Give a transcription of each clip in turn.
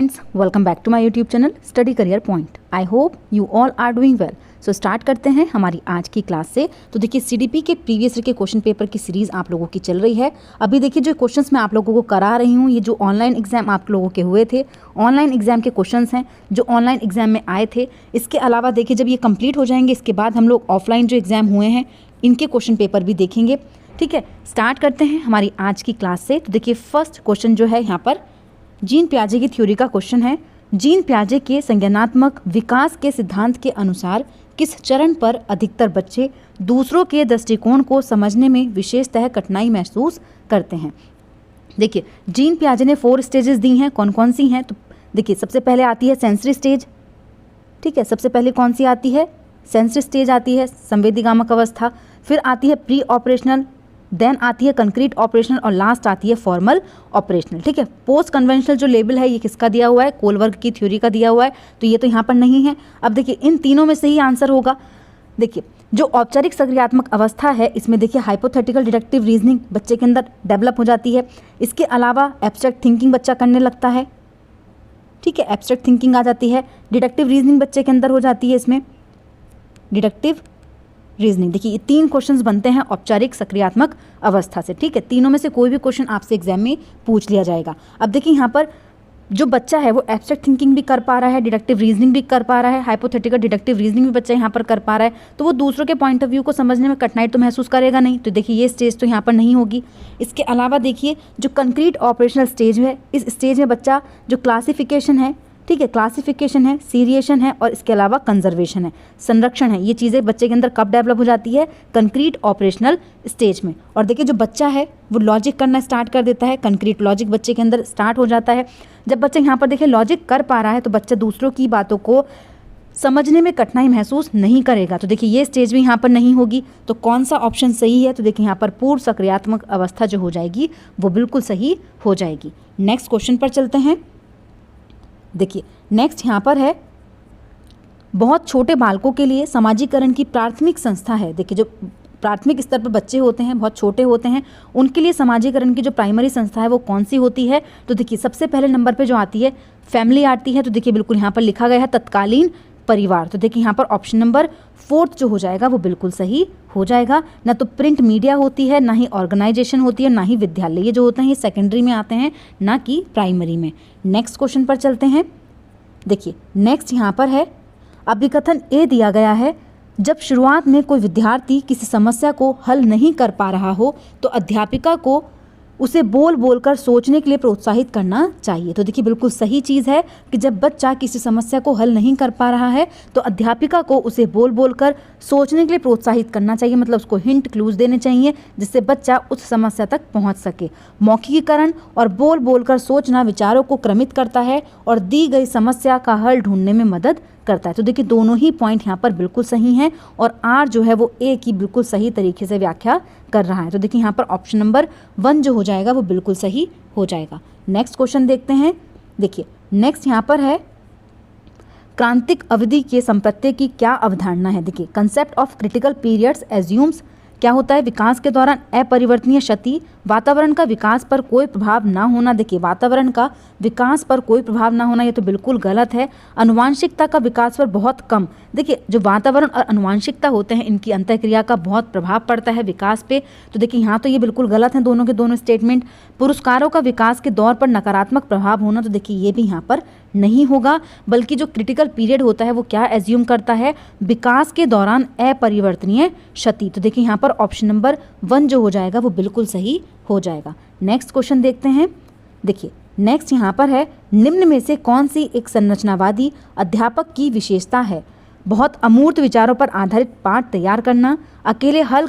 Friends, welcome back to my YouTube channel Study Career Point. I hope you all are doing well. So start करते हैं हमारी आज की class से। तो देखिए सीडीपी के प्रीवियस ईयर के क्वेश्चन पेपर की सीरीज़ आप लोगों की चल रही है। अभी देखिए जो क्वेश्चंस मैं आप लोगों को करा रही हूँ, ये जो ऑनलाइन एग्जाम आप लोगों के हुए थे, ऑनलाइन एग्जाम के क्वेश्चंस हैं जो ऑनलाइन एग्जाम में आए थे। इसके अलावा देखिए जब ये कंप्लीट हो जाएंगे इसके बाद हम लोग ऑफलाइन जो एग्जाम हुए हैं इनके क्वेश्चन पेपर भी देखेंगे। ठीक है, स्टार्ट करते हैं हमारी आज की क्लास से। तो देखिए फर्स्ट क्वेश्चन जो है यहाँ पर जीन पियाजे की थ्योरी का क्वेश्चन है। जीन पियाजे के संज्ञानात्मक विकास के सिद्धांत के अनुसार किस चरण पर अधिकतर बच्चे दूसरों के दृष्टिकोण को समझने में विशेषतः कठिनाई महसूस करते हैं। देखिए जीन पियाजे ने 4 स्टेजेस दी हैं। कौन कौन सी हैं? तो देखिए सबसे पहले आती है सेंसरी स्टेज। ठीक है, सबसे पहले कौन सी आती है? सेंसरी स्टेज आती है, संवेदीगामक अवस्था। फिर आती है प्री ऑपरेशनल, देन आती है कंक्रीट ऑपरेशनल और लास्ट आती है फॉर्मल ऑपरेशनल। ठीक है, पोस्ट कन्वेंशनल जो लेबल है ये किसका दिया हुआ है? कोलबर्ग की थ्योरी का दिया हुआ है, तो ये तो यहाँ पर नहीं है। अब देखिए इन तीनों में से ही आंसर होगा। देखिए जो औपचारिक सक्रियात्मक अवस्था है इसमें देखिए हाइपोथेटिकल डिडक्टिव रीजनिंग बच्चे के अंदर डेवलप हो जाती है। इसके अलावा एब्स्ट्रैक्ट थिंकिंग बच्चा करने लगता है। ठीक है, एब्स्ट्रैक्ट थिंकिंग आ जाती है। डिडक्टिव रीजनिंग बच्चे के अंदर हो जाती है। इसमें डिडक्टिव रीजनिंग, देखिए ये 3 क्वेश्चंस बनते हैं औपचारिक सक्रियात्मक अवस्था से। ठीक है, तीनों में से कोई भी क्वेश्चन आपसे एग्जाम में पूछ लिया जाएगा। अब देखिए यहाँ पर जो बच्चा है वो एब्स्ट्रैक्ट थिंकिंग भी कर पा रहा है, डिडक्टिव रीजनिंग भी कर पा रहा है, हाइपोथेटिकल डिडक्टिव रीजनिंग भी बच्चा यहाँ पर कर पा रहा है, तो वो दूसरों के पॉइंट ऑफ व्यू को समझने में कठिनाई तो महसूस करेगा नहीं। तो देखिए ये स्टेज तो यहाँ पर नहीं होगी। इसके अलावा देखिए जो कंक्रीट ऑपरेशनल स्टेज है, इस स्टेज में बच्चा जो क्लासिफिकेशन है, ठीक है, क्लासिफिकेशन है, सीरिएशन है और इसके अलावा कंजर्वेशन है, संरक्षण है, ये चीज़ें बच्चे के अंदर कब डेवलप हो जाती है? कंक्रीट ऑपरेशनल स्टेज में। और देखिए जो बच्चा है वो लॉजिक करना स्टार्ट कर देता है, कंक्रीट लॉजिक बच्चे के अंदर स्टार्ट हो जाता है। जब बच्चा यहाँ पर देखिए लॉजिक कर पा रहा है तो बच्चा दूसरों की बातों को समझने में कठिनाई महसूस नहीं करेगा। तो देखिए ये स्टेज भी यहाँ पर नहीं होगी। तो कौन सा ऑप्शन सही है? तो देखिए यहाँ पर पूर्व सक्रियात्मक अवस्था जो हो जाएगी वो बिल्कुल सही हो जाएगी। नेक्स्ट क्वेश्चन पर चलते हैं। देखिए नेक्स्ट यहाँ पर है बहुत छोटे बालकों के लिए समाजीकरण की प्राथमिक संस्था है। देखिए जो प्राथमिक स्तर पर बच्चे होते हैं, बहुत छोटे होते हैं, उनके लिए समाजीकरण की जो प्राइमरी संस्था है वो कौन सी होती है? तो देखिए सबसे पहले नंबर पे जो आती है फैमिली आती है। तो देखिए बिल्कुल यहाँ पर लिखा गया है तत्कालीन परिवार। तो देखिए यहाँ पर ऑप्शन नंबर 4 जो हो जाएगा वो बिल्कुल सही हो जाएगा। ना तो प्रिंट मीडिया होती है, ना ही ऑर्गेनाइजेशन होती है, ना ही विद्यालय। ये जो होते हैं ये सेकेंडरी में आते हैं, ना कि प्राइमरी में। नेक्स्ट क्वेश्चन पर चलते हैं। देखिए नेक्स्ट यहाँ पर है अभिकथन ए दिया गया है, जब शुरुआत में कोई विद्यार्थी किसी समस्या को हल नहीं कर पा रहा हो तो अध्यापिका को उसे बोल बोल कर सोचने के लिए प्रोत्साहित करना चाहिए। तो देखिए बिल्कुल सही चीज़ है कि जब बच्चा किसी समस्या को हल नहीं कर पा रहा है तो अध्यापिका को उसे बोल बोल कर सोचने के लिए प्रोत्साहित करना चाहिए, मतलब उसको हिंट क्लूज देने चाहिए जिससे बच्चा उस समस्या तक पहुंच सके। मौखिकीकरण और बोल बोल कर सोचना विचारों को क्रमित करता है और दी गई समस्या का हल ढूंढने में मदद करता है। तो देखिए दोनों ही पॉइंट यहाँ पर बिल्कुल सही हैं और आर जो है वो ए की बिल्कुल सही तरीके से व्याख्या कर रहा है। तो देखिए यहाँ पर ऑप्शन नंबर 1 जो हो जाएगा वो बिल्कुल सही हो जाएगा। नेक्स्ट क्वेश्चन देखते हैं। देखिए नेक्स्ट यहाँ पर है क्रांतिक अवधि के संप्रत्यय की क्या अवधारणा है? देखिए concept of critical periods assumes क्या होता है? विकास के दौरान अपरिवर्तनीय क्षति, वातावरण का विकास पर कोई प्रभाव ना होना। देखिए वातावरण का विकास पर कोई प्रभाव ना होना ये तो बिल्कुल गलत है। अनुवांशिकता का विकास पर बहुत कम। देखिए जो वातावरण और अनुवांशिकता होते हैं इनकी अंतःक्रिया का बहुत प्रभाव पड़ता है विकास पे। तो देखिए यहाँ तो ये बिल्कुल गलत है दोनों के दोनों स्टेटमेंट। पुरस्कारों का विकास के दौर पर नकारात्मक प्रभाव होना, तो देखिए ये भी यहाँ पर नहीं होगा, बल्कि जो क्रिटिकल पीरियड होता है वो क्या एज्यूम करता है? विकास के दौरान अपरिवर्तनीय क्षति। तो देखिए यहाँ पर ऑप्शन नंबर 1 जो हो जाएगा वो बिल्कुल सही हो जाएगा। नेक्स्ट क्वेश्चन देखते हैं। देखिए नेक्स्ट यहाँ पर है निम्न में से कौन सी एक संरचनावादी अध्यापक की विशेषता है? बहुत अमूर्त विचारों पर आधारित पाठ तैयार करना, अकेले हल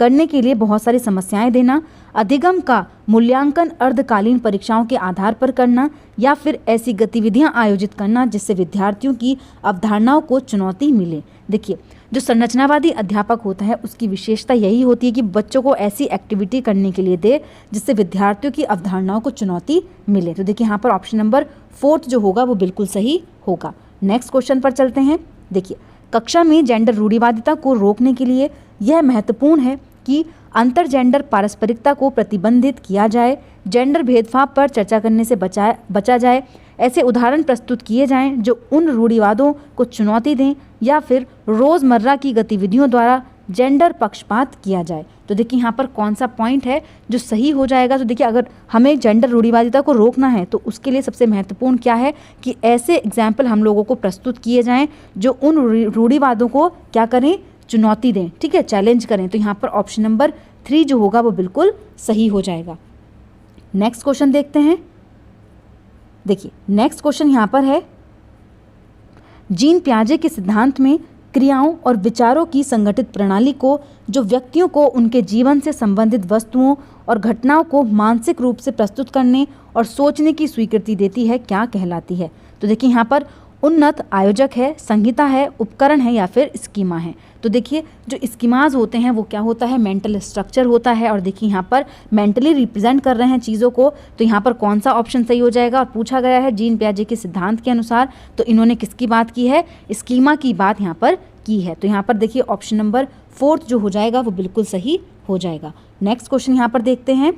करने के लिए बहुत सारी समस्याएं देना, अधिगम का मूल्यांकन अर्धकालीन परीक्षाओं के आधार पर करना, या फिर ऐसी गतिविधियां आयोजित करना जिससे विद्यार्थियों की अवधारणाओं को चुनौती मिले। देखिए जो संरचनावादी अध्यापक होता है उसकी विशेषता यही होती है कि बच्चों को ऐसी एक्टिविटी करने के लिए दे जिससे विद्यार्थियों की अवधारणाओं को चुनौती मिले। तो देखिए यहाँ पर ऑप्शन नंबर 4 जो होगा वो बिल्कुल सही होगा। नेक्स्ट क्वेश्चन पर चलते हैं। देखिए कक्षा में जेंडर रूढ़िवादिता को रोकने के लिए यह महत्वपूर्ण है कि अंतर जेंडर पारस्परिकता को प्रतिबंधित किया जाए, जेंडर भेदभाव पर चर्चा करने से बचा जाए, ऐसे उदाहरण प्रस्तुत किए जाएं जो उन रूढ़िवादों को चुनौती दें या फिर रोज़मर्रा की गतिविधियों द्वारा जेंडर पक्षपात किया जाए। तो देखिए यहाँ पर कौन सा पॉइंट है जो सही हो जाएगा। तो देखिए अगर हमें जेंडर रूढ़िवादिता को रोकना है तो उसके लिए सबसे महत्वपूर्ण क्या है कि ऐसे एग्जाम्पल हम लोगों को प्रस्तुत किए जाएं जो उन रूढ़िवादों को क्या करें, चुनौती दें, ठीक है, चैलेंज करें। तो यहाँ पर ऑप्शन नंबर 3 जो होगा वो बिल्कुल सही हो जाएगा। नेक्स्ट क्वेश्चन देखते हैं। देखिए नेक्स्ट क्वेश्चन यहाँ पर है, जीन पियाजे के सिद्धांत में क्रियाओं और विचारों की संगठित प्रणाली को जो व्यक्तियों को उनके जीवन से संबंधित वस्तुओं और घटनाओं को मानसिक रूप से प्रस्तुत करने और सोचने की स्वीकृति देती है, क्या कहलाती है। तो देखिए यहाँ पर उन्नत आयोजक है, संहिता है, उपकरण है या फिर स्कीमा है। तो देखिए जो स्कीमाज होते हैं वो क्या होता है, मेंटल स्ट्रक्चर होता है। और देखिए यहाँ पर मेंटली रिप्रेजेंट कर रहे हैं चीज़ों को। तो यहाँ पर कौन सा ऑप्शन सही हो जाएगा। और पूछा गया है जीन पियाजे के सिद्धांत के अनुसार, तो इन्होंने किसकी बात की है, स्कीमा की बात यहाँ पर की है। तो यहाँ पर देखिए ऑप्शन नंबर 4 जो हो जाएगा वो बिल्कुल सही हो जाएगा। नेक्स्ट क्वेश्चन यहाँ पर देखते हैं।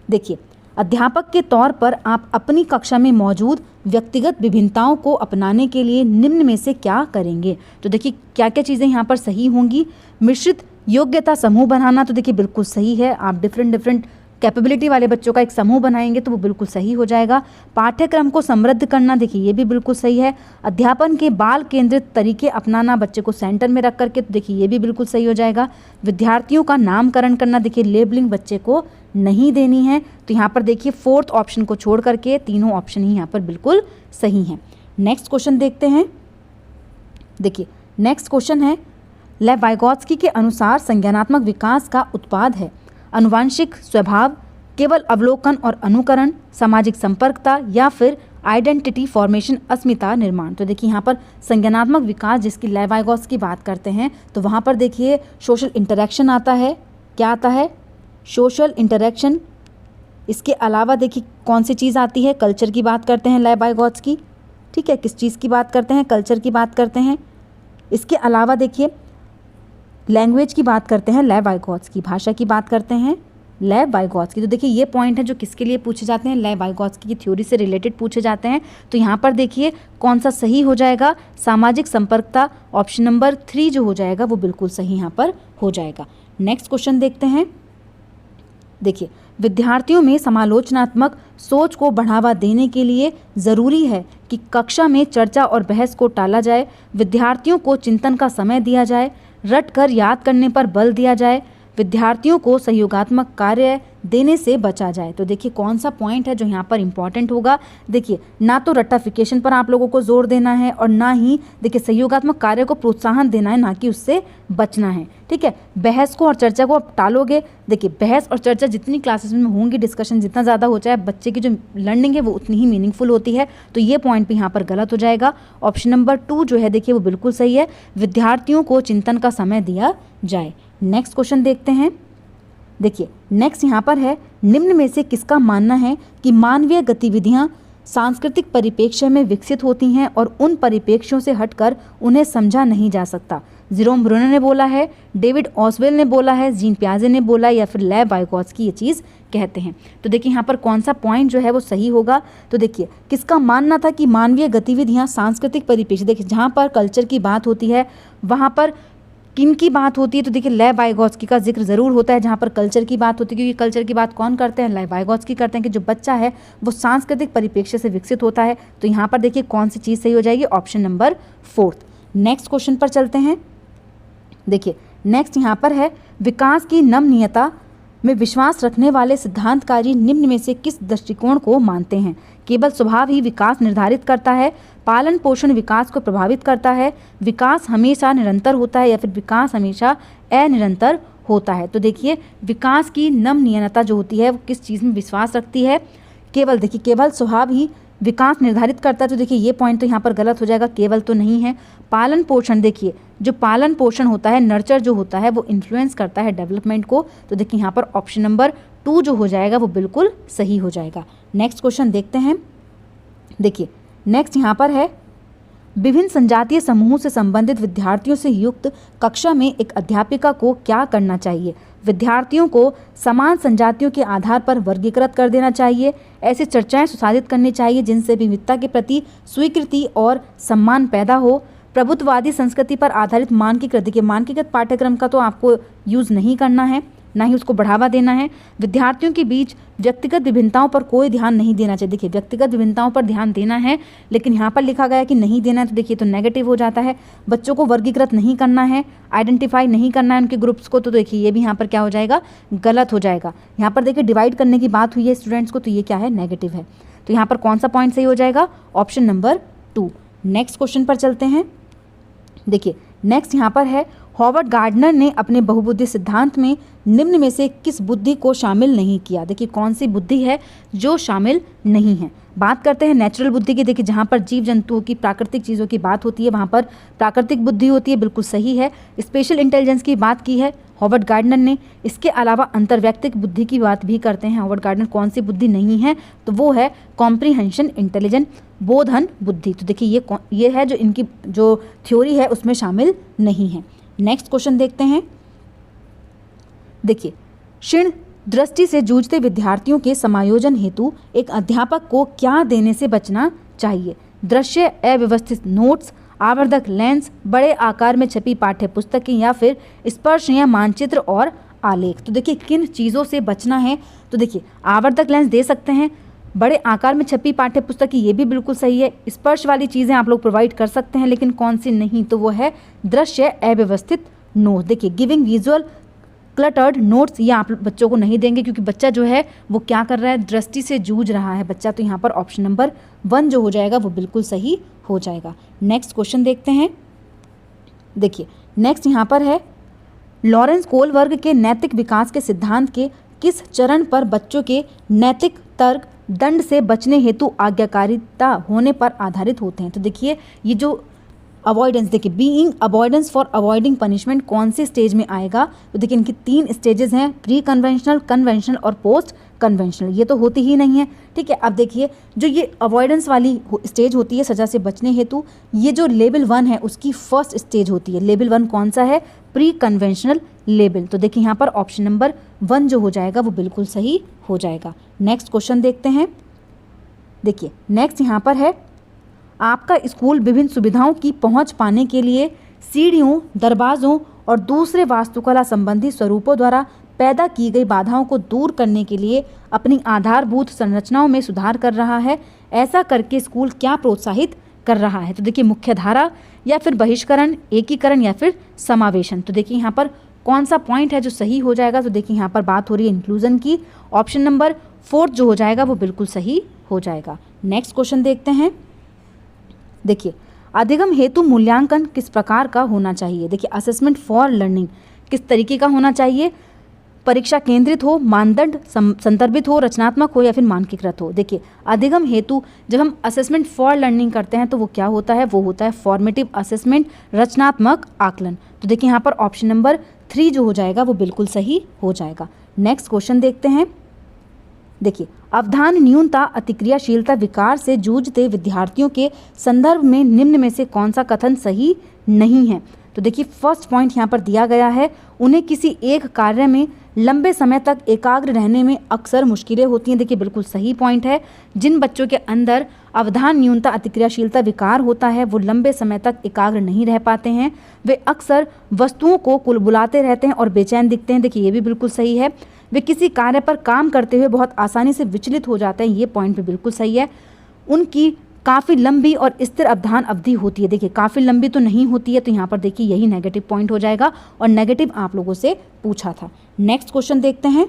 देखिए अध्यापक के तौर पर आप अपनी कक्षा में मौजूद व्यक्तिगत विभिन्नताओं को अपनाने के लिए निम्न में से क्या करेंगे। तो देखिए क्या क्या चीज़ें यहाँ पर सही होंगी। मिश्रित योग्यता समूह बनाना, तो देखिए बिल्कुल सही है। आप डिफरेंट कैपेबिलिटी वाले बच्चों का एक समूह बनाएंगे तो वो बिल्कुल सही हो जाएगा। पाठ्यक्रम को समृद्ध करना, देखिए ये भी बिल्कुल सही है। अध्यापन के बाल केंद्रित तरीके अपनाना, बच्चे को सेंटर में रख करके, तो देखिए ये भी बिल्कुल सही हो जाएगा। विद्यार्थियों का नामकरण करना, देखिए लेबलिंग बच्चे को नहीं देनी है। तो यहाँ पर देखिए 4th ऑप्शन को छोड़ करके तीनों ऑप्शन ही यहाँ पर बिल्कुल सही हैं। नेक्स्ट क्वेश्चन देखते हैं। देखिए नेक्स्ट क्वेश्चन है, लेव वाइगोत्स्की के अनुसार संज्ञानात्मक विकास का उत्पाद है अनुवांशिक स्वभाव, केवल अवलोकन और अनुकरण, सामाजिक संपर्कता या फिर आइडेंटिटी फॉर्मेशन, अस्मिता निर्माण। तो देखिए यहाँ पर संज्ञानात्मक विकास जिसकी लेव वाइगोत्स्की की बात करते हैं तो वहाँ पर देखिए सोशल इंटरेक्शन आता है। क्या आता है, सोशल इंटरेक्शन। इसके अलावा देखिए कौन सी चीज़ आती है, कल्चर की बात करते हैं लेव वाइगोत्स्की, ठीक है, किस चीज़ की बात करते हैं, कल्चर की बात करते हैं। इसके अलावा देखिए लैंग्वेज की बात करते हैं लेव वाइगोत्स्की, भाषा की बात करते हैं लेव वाइगोत्स्की। तो देखिए ये पॉइंट है जो किसके लिए पूछे जाते हैं, लेव वाइगोत्स्की की थ्योरी से रिलेटेड पूछे जाते हैं। तो यहाँ पर देखिए कौन सा सही हो जाएगा, सामाजिक संपर्कता, ऑप्शन नंबर 3 जो हो जाएगा वो बिल्कुल सही यहाँ पर हो जाएगा। नेक्स्ट क्वेश्चन देखते हैं। देखिए विद्यार्थियों में समालोचनात्मक सोच को बढ़ावा देने के लिए ज़रूरी है कि कक्षा में चर्चा और बहस को टाला जाए, विद्यार्थियों को चिंतन का समय दिया जाए, रट कर याद करने पर बल दिया जाए, विद्यार्थियों को सहयोगात्मक कार्य देने से बचा जाए। तो देखिए कौन सा पॉइंट है जो यहाँ पर इंपॉर्टेंट होगा। देखिए ना तो रट्टाफिकेशन पर आप लोगों को जोर देना है और ना ही देखिए सहयोगात्मक कार्य को प्रोत्साहन देना है, ना कि उससे बचना है, ठीक है। बहस को और चर्चा को आप टालोगे, देखिए बहस और चर्चा जितनी क्लासेस में होंगी, डिस्कशन जितना ज़्यादा हो जाए, बच्चे की जो लर्निंग है वो उतनी ही मीनिंगफुल होती है। तो ये पॉइंट भी यहाँ पर गलत हो जाएगा। ऑप्शन नंबर 2 जो है देखिए वो बिल्कुल सही है, विद्यार्थियों को चिंतन का समय दिया जाए। नेक्स्ट क्वेश्चन देखते हैं। देखिए नेक्स्ट यहाँ पर है, निम्न में से किसका मानना है कि मानवीय गतिविधियाँ सांस्कृतिक परिप्रेक्ष्य में विकसित होती हैं और उन परिप्रेक्ष्यों से हटकर उन्हें समझा नहीं जा सकता। जेरोम ब्रूनर ने बोला है, डेविड ऑसवेल ने बोला है, जीन पियाजे ने बोला या फिर लेव वाइगोत्स्की ये चीज़ कहते हैं। तो देखिए यहाँ पर कौन सा पॉइंट जो है वो सही होगा। तो देखिए किसका मानना था कि मानवीय गतिविधियाँ सांस्कृतिक परिप्रेक्ष्य, देखिए जहाँ पर कल्चर की बात होती है वहाँ पर किन की बात होती है। तो देखिए लेव वाइगोत्स्की का जिक्र ज़रूर होता है जहाँ पर कल्चर की बात होती है, क्योंकि कल्चर की बात कौन करते हैं, लेव वाइगोत्स्की करते हैं कि जो बच्चा है वो सांस्कृतिक परिप्रेक्ष्य से विकसित होता है। तो यहाँ पर देखिए कौन सी चीज़ सही हो जाएगी, ऑप्शन नंबर 4। नेक्स्ट क्वेश्चन पर चलते हैं। देखिए नेक्स्ट यहाँ पर है, विकास की नमनीयता में विश्वास रखने वाले सिद्धांतकारी निम्न में से किस दृष्टिकोण को मानते हैं। केवल स्वभाव ही विकास निर्धारित करता है, पालन पोषण विकास को प्रभावित करता है, विकास हमेशा निरंतर होता है या फिर विकास हमेशा अनिरंतर होता है। तो देखिए विकास की नमनीयता जो होती है वो किस चीज़ में विश्वास रखती है, केवल देखिए केवल स्वभाव ही विकास निर्धारित करता है। तो देखिए ये पॉइंट तो यहाँ पर गलत हो जाएगा, केवल तो नहीं है। पालन पोषण, देखिए जो पालन पोषण होता है, नर्चर जो होता है वो इन्फ्लुएंस करता है डेवलपमेंट को। तो देखिए यहाँ पर ऑप्शन नंबर 2 जो हो जाएगा वो बिल्कुल सही हो जाएगा। नेक्स्ट क्वेश्चन देखते हैं। देखिए नेक्स्ट यहाँ पर है, विभिन्न संजातीय समूहों से संबंधित विद्यार्थियों से युक्त कक्षा में एक अध्यापिका को क्या करना चाहिए? विद्यार्थियों को समान संजातियों के आधार पर वर्गीकृत कर देना चाहिए। ऐसी चर्चाएं सुसाधित करनी चाहिए जिनसे विविधता के प्रति स्वीकृति और सम्मान पैदा हो। प्रभुत्ववादी संस्कृति पर आधारित मानकीकृत, देखिए मानकीकृत पाठ्यक्रम का तो आपको यूज़ नहीं करना है, ना ही उसको बढ़ावा देना है। विद्यार्थियों के बीच व्यक्तिगत विभिन्नताओं पर कोई ध्यान नहीं देना चाहिए। देखिए व्यक्तिगत विभिन्नताओं पर ध्यान देना है, लेकिन यहाँ पर लिखा गया है कि नहीं देना है, तो देखिए तो नेगेटिव हो जाता है। बच्चों को वर्गीकृत नहीं करना है, आइडेंटिफाई नहीं करना है उनके ग्रुप्स को, तो देखिए ये भी यहाँ पर क्या हो जाएगा? गलत हो जाएगा। यहाँ पर देखिए डिवाइड करने की बात हुई है स्टूडेंट्स को, तो ये क्या है? नेगेटिव है। तो यहाँ पर कौन सा पॉइंट सही हो जाएगा? Option number 2। नेक्स्ट क्वेश्चन पर चलते हैं। देखिए नेक्स्ट यहाँ पर है, हॉवर्ड गार्डनर ने अपने बहुबुद्धि सिद्धांत में निम्न में से किस बुद्धि को शामिल नहीं किया? देखिए कौन सी बुद्धि है जो शामिल नहीं है? बात करते हैं नेचुरल बुद्धि की। देखिए जहाँ पर जीव जंतुओं की, प्राकृतिक चीज़ों की बात होती है वहाँ पर प्राकृतिक बुद्धि होती है, बिल्कुल सही है। स्पेशल इंटेलिजेंस की बात की है हॉवर्ड गार्डनर ने। इसके अलावा अंतर्वैयक्तिक बुद्धि की बात भी करते हैं हॉवर्ड गार्डनर। कौन सी बुद्धि नहीं है? तो वो है कॉम्प्रीहेंशन इंटेलिजेंट, बोधन बुद्धि। तो देखिए ये है जो इनकी जो थ्योरी है उसमें शामिल नहीं है। नेक्स्ट क्वेश्चन देखते हैं। देखिए क्षीण दृष्टि से जूझते विद्यार्थियों के समायोजन हेतु एक अध्यापक को क्या देने से बचना चाहिए? दृश्य अव्यवस्थित नोट्स, आवर्धक लेंस, बड़े आकार में छपी पाठ्य पुस्तकें या फिर स्पर्श या मानचित्र और आलेख। तो देखिए किन चीज़ों से बचना है? तो देखिए आवर्धक लेंस दे सकते हैं, बड़े आकार में छपी पाठ्य पुस्तकें ये भी बिल्कुल सही है, स्पर्श वाली चीज़ें आप लोग प्रोवाइड कर सकते हैं, लेकिन कौन सी नहीं? तो वो है दृश्य अव्यवस्थित नोट। देखिए गिविंग विजुअल क्लटर्ड नोट्स ये आप बच्चों को नहीं देंगे, क्योंकि बच्चा जो है वो क्या कर रहा है? दृष्टि से जूझ रहा है बच्चा। तो यहाँ पर ऑप्शन नंबर 1 जो हो जाएगा वो बिल्कुल सही हो जाएगा। नेक्स्ट क्वेश्चन देखते हैं। देखिए नेक्स्ट यहाँ पर है, लॉरेंस कोलबर्ग के नैतिक विकास के सिद्धांत के किस चरण पर बच्चों के नैतिक तर्क दंड से बचने हेतु आज्ञाकारिता होने पर आधारित होते हैं? तो देखिए ये जो अवॉइडेंस, देखिए being avoidance for avoiding punishment कौन से स्टेज में आएगा? तो देखिए इनकी 3 स्टेजेस हैं, प्री कन्वेंशनल, कन्वेंशनल और पोस्ट कन्वेंशनल। ये तो होती ही नहीं है, ठीक है। अब देखिए जो ये अवॉइडेंस वाली स्टेज होती है सज़ा से बचने हेतु, ये जो लेवल 1 है उसकी फर्स्ट स्टेज होती है। लेवल 1 कौन सा है? Pre conventional level. तो देखिए यहाँ पर ऑप्शन नंबर 1 जो हो जाएगा वो बिल्कुल सही हो जाएगा। नेक्स्ट क्वेश्चन देखते हैं। देखिए नेक्स्ट यहाँ पर है, आपका स्कूल विभिन्न सुविधाओं की पहुंच पाने के लिए सीढ़ियों, दरवाज़ों और दूसरे वास्तुकला संबंधी स्वरूपों द्वारा पैदा की गई बाधाओं को दूर करने के लिए अपनी आधारभूत संरचनाओं में सुधार कर रहा है। ऐसा करके स्कूल क्या प्रोत्साहित कर रहा है? तो देखिए मुख्यधारा या फिर बहिष्करण, एकीकरण या फिर समावेशन। तो देखिए यहाँ पर कौन सा पॉइंट है जो सही हो जाएगा? तो देखिए यहाँ पर बात हो रही है इंक्लूजन की। ऑप्शन नंबर 4 जो हो जाएगा वो बिल्कुल सही हो जाएगा। नेक्स्ट क्वेश्चन देखते हैं। देखिए अधिगम हेतु मूल्यांकन किस प्रकार का होना चाहिए? देखिए असेसमेंट फॉर लर्निंग किस तरीके का होना चाहिए? परीक्षा केंद्रित हो, मानदंड संदर्भित हो, रचनात्मक हो या फिर मानकीकृत हो? देखिए अधिगम हेतु जब हम असेसमेंट फॉर लर्निंग करते हैं तो वो क्या होता है? वो होता है फॉर्मेटिव असेसमेंट, रचनात्मक आकलन। तो देखिए यहाँ पर ऑप्शन नंबर 3 जो हो जाएगा वो बिल्कुल सही हो जाएगा। नेक्स्ट क्वेश्चन देखते हैं। देखिए अवधान न्यूनता अतिक्रियाशीलता विकार से जूझते विद्यार्थियों के संदर्भ में निम्न में से कौन सा कथन सही नहीं है? तो देखिए फर्स्ट पॉइंट यहाँ पर दिया गया है, उन्हें किसी एक कार्य में लंबे समय तक एकाग्र रहने में अक्सर मुश्किलें होती हैं। देखिए बिल्कुल सही पॉइंट है। जिन बच्चों के अंदर अवधान न्यूनता अतिक्रियाशीलता विकार होता है वो लंबे समय तक एकाग्र नहीं रह पाते हैं, वे अक्सर वस्तुओं को कुलबुलाते रहते हैं और बेचैन दिखते हैं। देखिए ये भी बिल्कुल सही है। वे किसी कार्य पर काम करते हुए बहुत आसानी से विचलित हो जाते हैं, ये पॉइंट भी बिल्कुल सही है। उनकी काफ़ी लंबी और स्थिर अवधान अवधि होती है। देखिए काफ़ी लंबी तो नहीं होती है, तो यहाँ पर देखिए यही नेगेटिव पॉइंट हो जाएगा और नेगेटिव आप लोगों से पूछा था। नेक्स्ट क्वेश्चन देखते हैं।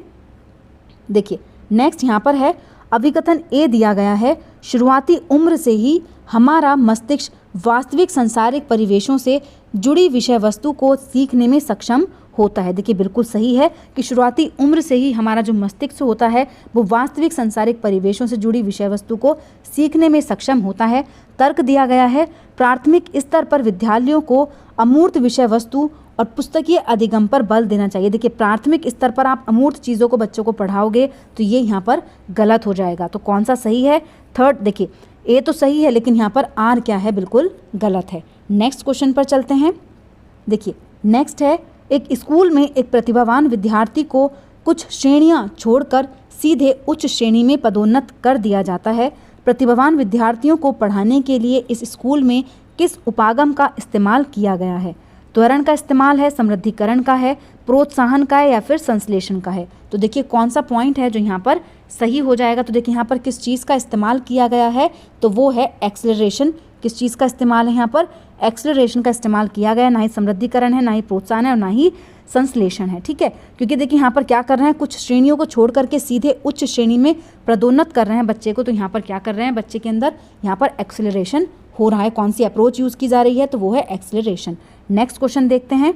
देखिए नेक्स्ट यहाँ पर है, अभिकथन ए दिया गया है, शुरुआती उम्र से ही हमारा मस्तिष्क वास्तविक सांसारिक परिवेशों से जुड़ी विषय वस्तु को सीखने में सक्षम होता है। देखिए बिल्कुल सही है कि शुरुआती उम्र से ही हमारा जो मस्तिष्क होता है वो वास्तविक सांसारिक परिवेशों से जुड़ी विषय वस्तु को सीखने में सक्षम होता है। तर्क दिया गया है, प्राथमिक स्तर पर विद्यालयों को अमूर्त विषय वस्तु और पुस्तकीय अधिगम पर बल देना चाहिए। देखिए प्राथमिक स्तर पर आप अमूर्त चीज़ों को बच्चों को पढ़ाओगे तो ये यहाँ पर गलत हो जाएगा। तो कौन सा सही है? थर्ड देखिए ए तो सही है लेकिन यहाँ पर आर क्या है, बिल्कुल गलत है। नेक्स्ट क्वेश्चन पर चलते हैं। देखिए नेक्स्ट है, एक स्कूल में एक प्रतिभावान विद्यार्थी को कुछ श्रेणियां छोड़कर सीधे उच्च श्रेणी में पदोन्नत कर दिया जाता है। प्रतिभावान विद्यार्थियों को पढ़ाने के लिए इस स्कूल में किस उपागम का इस्तेमाल किया गया है? त्वरण का इस्तेमाल है, समृद्धिकरण का है, प्रोत्साहन का है या फिर संश्लेषण का है? तो देखिए कौन सा पॉइंट है जो यहाँ पर सही हो जाएगा। तो देखिए यहाँ पर किस चीज़ का इस्तेमाल किया गया है, तो वो है एक्सेलरेशन। किस चीज़ का इस्तेमाल है यहाँ पर? एक्सेलरेशन का इस्तेमाल किया गया। ना ही समृद्धिकरण है, ना ही प्रोत्साहन है और ना ही संश्लेषण है। ठीक है, क्योंकि देखिए यहाँ पर क्या कर रहे हैं, कुछ श्रेणियों को छोड़ करके सीधे उच्च श्रेणी में पदोन्नत कर रहे हैं बच्चे को। तो यहाँ पर क्या कर रहे हैं, बच्चे के अंदर यहाँ पर एक्सेलरेशन हो रहा है। कौन सी अप्रोच यूज़ की जा रही है, तो वो है एक्सेलरेशन। नेक्स्ट क्वेश्चन देखते हैं।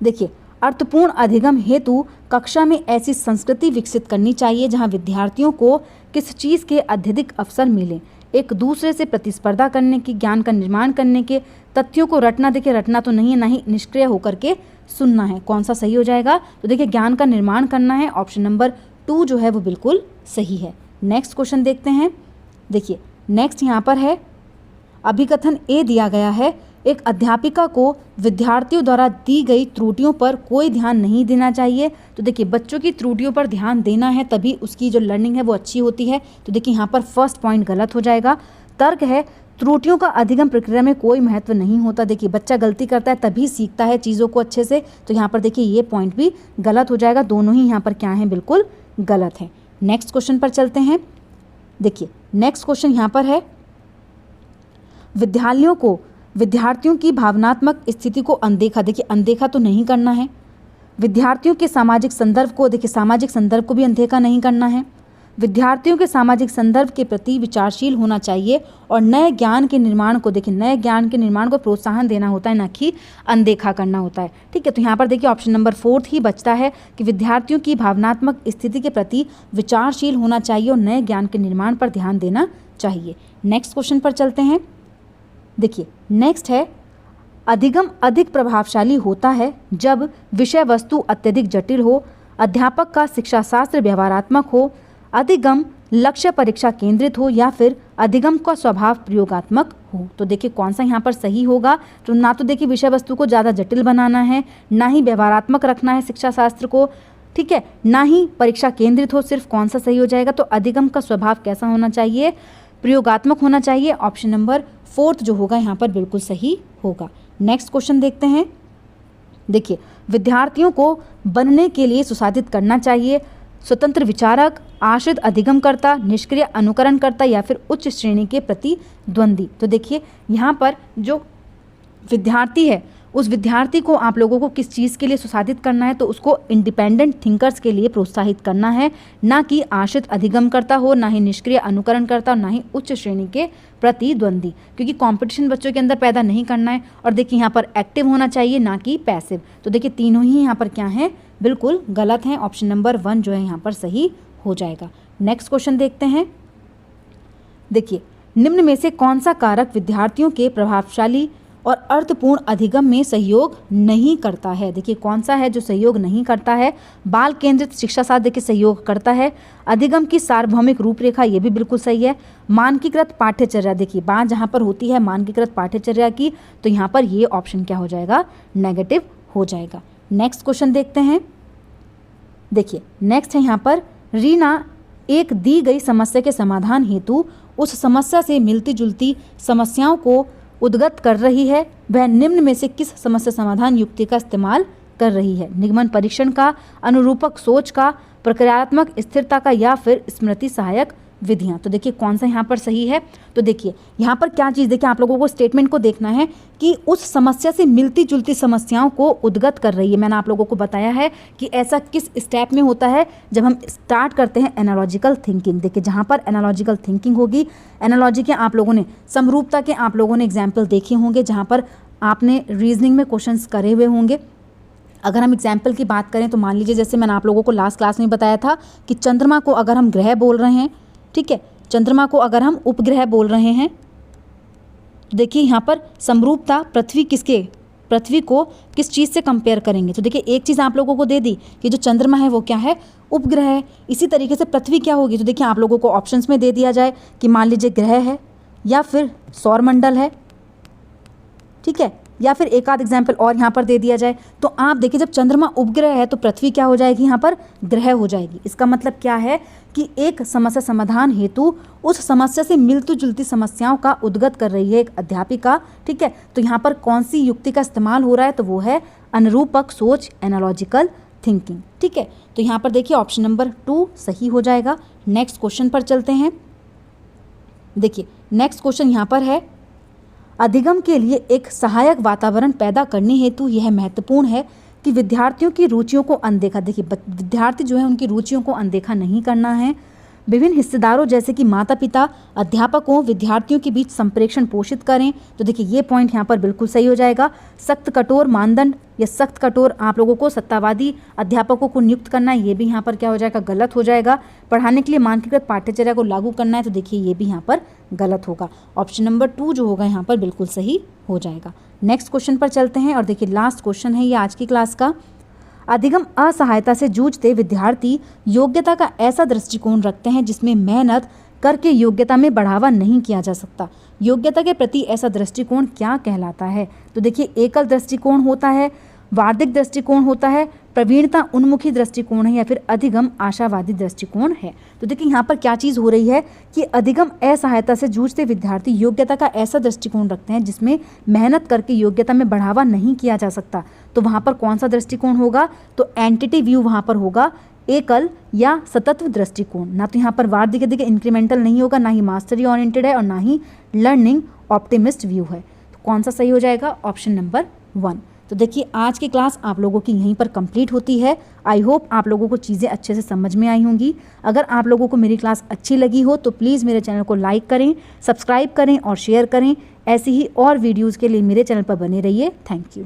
देखिए अर्थपूर्ण अधिगम हेतु कक्षा में ऐसी संस्कृति विकसित करनी चाहिए जहाँ विद्यार्थियों को किस चीज़ के अत्यधिक अवसर मिले? एक दूसरे से प्रतिस्पर्धा करने की, ज्ञान का निर्माण करने के, तथ्यों को रटना। देखिए रटना तो नहीं है, ना ही निष्क्रिय होकर के सुनना है। कौन सा सही हो जाएगा? तो देखिए ज्ञान का निर्माण करना है। ऑप्शन नंबर 2 जो है वो बिल्कुल सही है। नेक्स्ट क्वेश्चन देखते हैं। देखिए नेक्स्ट यहाँ पर है, अभिकथन ए दिया गया है, एक अध्यापिका को विद्यार्थियों द्वारा दी गई त्रुटियों पर कोई ध्यान नहीं देना चाहिए। तो देखिए बच्चों की त्रुटियों पर ध्यान देना है, तभी उसकी जो लर्निंग है वो अच्छी होती है। तो देखिए यहाँ पर फर्स्ट पॉइंट गलत हो जाएगा। तर्क है, त्रुटियों का अधिगम प्रक्रिया में कोई महत्व नहीं होता। देखिए बच्चा गलती करता है तभी सीखता है चीज़ों को अच्छे से। तो यहाँ पर देखिए ये पॉइंट भी गलत हो जाएगा। दोनों ही यहाँ पर क्या हैं, बिल्कुल गलत है। नेक्स्ट क्वेश्चन पर चलते हैं। देखिए नेक्स्ट क्वेश्चन यहाँ पर है, विद्यार्थियों की भावनात्मक स्थिति को अनदेखा। देखिए अनदेखा तो नहीं करना है। विद्यार्थियों के सामाजिक संदर्भ को, देखिए सामाजिक संदर्भ को भी अनदेखा नहीं करना है। विद्यार्थियों के सामाजिक संदर्भ के प्रति विचारशील होना चाहिए और नए ज्ञान के निर्माण को, देखिए नए ज्ञान के निर्माण को प्रोत्साहन देना होता है, ना कि अनदेखा करना होता है। ठीक है, तो यहाँ पर देखिए ऑप्शन नंबर 4 ही बचता है कि विद्यार्थियों की भावनात्मक स्थिति के प्रति विचारशील होना चाहिए और नए ज्ञान के निर्माण पर ध्यान देना चाहिए। नेक्स्ट क्वेश्चन पर चलते हैं। देखिए नेक्स्ट है, अधिगम अधिक प्रभावशाली होता है जब विषय वस्तु अत्यधिक जटिल हो, अध्यापक का शिक्षा शास्त्र व्यवहारात्मक हो, अधिगम लक्ष्य परीक्षा केंद्रित हो या फिर अधिगम का स्वभाव प्रयोगात्मक हो। तो देखिए कौन सा यहाँ पर सही होगा। तो ना तो देखिए विषय वस्तु को ज़्यादा जटिल बनाना है, ना ही व्यवहारात्मक रखना है शिक्षा शास्त्र को, ठीक है, ना ही परीक्षा केंद्रित हो। सिर्फ कौन सा सही हो जाएगा, तो अधिगम का स्वभाव कैसा होना चाहिए, प्रयोगात्मक होना चाहिए। ऑप्शन नंबर 4 जो होगा यहाँ पर बिल्कुल सही होगा। नेक्स्ट क्वेश्चन देखते हैं। देखिए विद्यार्थियों को बनने के लिए सुसाधित करना चाहिए, स्वतंत्र विचारक, आश्रित अधिगमकर्ता, निष्क्रिय अनुकरणकर्ता या फिर उच्च श्रेणी के प्रतिद्वंदी। तो देखिए यहाँ पर जो विद्यार्थी है उस विद्यार्थी को आप लोगों को किस चीज़ के लिए सुसाधित करना है, तो उसको इंडिपेंडेंट थिंकर्स के लिए प्रोत्साहित करना है, ना कि आश्रित अधिगमकर्ता हो, ना ही निष्क्रिय अनुकरणकर्ता, ना ही उच्च श्रेणी के प्रतिद्वंदी, क्योंकि कंपटीशन बच्चों के अंदर पैदा नहीं करना है। और देखिए यहाँ पर एक्टिव होना चाहिए, ना कि पैसिव। तो देखिए तीनों ही यहाँ पर क्या हैं, बिल्कुल गलत हैं। ऑप्शन नंबर 1 जो है यहाँ पर सही हो जाएगा। नेक्स्ट क्वेश्चन देखते हैं। देखिए निम्न में से कौन सा कारक विद्यार्थियों के प्रभावशाली और अर्थपूर्ण अधिगम में सहयोग नहीं करता है? देखिए कौन सा है जो सहयोग नहीं करता है। बाल केंद्रित शिक्षा शास्त्र देखिए सहयोग करता है। अधिगम की सार्वभौमिक रूपरेखा, ये भी बिल्कुल सही है। मानकीकृत पाठ्यचर्या, देखिए बात जहाँ पर होती है मानकीकृत पाठ्यचर्या की, तो यहाँ पर ये ऑप्शन क्या हो जाएगा, नेगेटिव हो जाएगा। नेक्स्ट क्वेश्चन देखते हैं। देखिए नेक्स्ट है यहाँ पर, रीना एक दी गई समस्या के समाधान हेतु उस समस्या से मिलती जुलती समस्याओं को उद्गत कर रही है। वह निम्न में से किस समस्या समाधान युक्ति का इस्तेमाल कर रही है? निगमन परीक्षण का, अनुरूपक सोच का, प्रक्रियात्मक स्थिरता का या फिर स्मृति सहायक विधियां। तो देखिए कौन सा यहाँ पर सही है। तो देखिए यहाँ पर क्या चीज़, देखिए आप लोगों को स्टेटमेंट को देखना है कि उस समस्या से मिलती जुलती समस्याओं को उद्गत कर रही है। मैंने आप लोगों को बताया है कि ऐसा किस स्टेप में होता है, जब हम स्टार्ट करते हैं एनालॉजिकल थिंकिंग। देखिए जहाँ पर एनालॉजिकल थिंकिंग होगी, एनालॉजी के आप लोगों ने, समरूपता के आप लोगों ने एग्जाम्पल देखे होंगे, जहाँ पर आपने रीजनिंग में क्वेश्चन करे हुए होंगे। अगर हम एग्जाम्पल की बात करें तो मान लीजिए जैसे मैंने आप लोगों को लास्ट क्लास में बताया था कि चंद्रमा को अगर हम ग्रह बोल रहे हैं, ठीक है, चंद्रमा को अगर हम उपग्रह बोल रहे हैं, तो देखिए यहाँ पर समरूपता पृथ्वी किसके पृथ्वी को किस चीज़ से कंपेयर करेंगे। तो देखिए एक चीज़ आप लोगों को दे दी कि जो चंद्रमा है वो क्या है, उपग्रह है। इसी तरीके से पृथ्वी क्या होगी, तो देखिए आप लोगों को ऑप्शंस में दे दिया जाए कि मान लीजिए ग्रह है या फिर सौरमंडल है, ठीक है, या फिर एक आध एग्जाम्पल और यहाँ पर दे दिया जाए। तो आप देखिए जब चंद्रमा उपग्रह है तो पृथ्वी क्या हो जाएगी, यहाँ पर ग्रह हो जाएगी। इसका मतलब क्या है कि एक समस्या समाधान हेतु उस समस्या से मिलती जुलती समस्याओं का उद्गत कर रही है एक अध्यापिका, ठीक है। तो यहाँ पर कौन सी युक्ति का इस्तेमाल हो रहा है, तो वो है अनुरूपक सोच, एनालॉजिकल थिंकिंग, ठीक है। तो यहाँ पर देखिए ऑप्शन नंबर 2 सही हो जाएगा। नेक्स्ट क्वेश्चन पर चलते हैं। देखिए नेक्स्ट क्वेश्चन यहाँ पर है, अधिगम के लिए एक सहायक वातावरण पैदा करने हेतु यह महत्वपूर्ण है कि विद्यार्थियों की रुचियों को अनदेखा, देखिए विद्यार्थी जो है उनकी रुचियों को अनदेखा नहीं करना है। विभिन्न हिस्सेदारों जैसे कि माता पिता, अध्यापकों, विद्यार्थियों के बीच संप्रेषण पोषित करें। तो देखिए ये पॉइंट यहाँ पर बिल्कुल सही हो जाएगा। सख्त कठोर मानदंड या सख्त कठोर आप लोगों को सत्तावादी अध्यापकों को नियुक्त करना है, ये भी यहाँ पर क्या हो जाएगा, गलत हो जाएगा। पढ़ाने के लिए मानकीकृत पाठ्यचर्या को लागू करना है, तो देखिए ये भी यहाँ पर गलत होगा। ऑप्शन नंबर 2 जो होगा यहाँ पर बिल्कुल सही हो जाएगा। नेक्स्ट क्वेश्चन पर चलते हैं और देखिए लास्ट क्वेश्चन है ये आज की क्लास का। अधिगम असहायता से जूझते विद्यार्थी योग्यता का ऐसा दृष्टिकोण रखते हैं जिसमें मेहनत करके योग्यता में बढ़ावा नहीं किया जा सकता। योग्यता के प्रति ऐसा दृष्टिकोण क्या कहलाता है, तो देखिए एकल दृष्टिकोण होता है, वार्षिक दृष्टिकोण होता है, प्रवीणता उन्मुखी दृष्टिकोण है या फिर अधिगम आशावादी दृष्टिकोण है। तो देखिए यहाँ पर क्या चीज़ हो रही है कि अधिगम असहायता से जूझते विद्यार्थी योग्यता का ऐसा दृष्टिकोण रखते हैं जिसमें मेहनत करके योग्यता में बढ़ावा नहीं किया जा सकता। तो वहाँ पर कौन सा दृष्टिकोण होगा, तो एंटिटी व्यू वहाँ पर होगा, एकल या सतत्व दृष्टिकोण। ना तो यहाँ पर वार देखिए इंक्रीमेंटल नहीं होगा, ना ही मास्टरी ओरिएंटेड है और ना ही लर्निंग ऑप्टिमिस्ट व्यू है। तो कौन सा सही हो जाएगा, ऑप्शन नंबर 1। तो देखिए आज की क्लास आप लोगों की यहीं पर कंप्लीट होती है। आई होप आप लोगों को चीज़ें अच्छे से समझ में आई होंगी। अगर आप लोगों को मेरी क्लास अच्छी लगी हो तो प्लीज़ मेरे चैनल को लाइक करें, सब्सक्राइब करें और शेयर करें। ऐसी ही और वीडियोज़ के लिए मेरे चैनल पर बने रहिए। Thank you.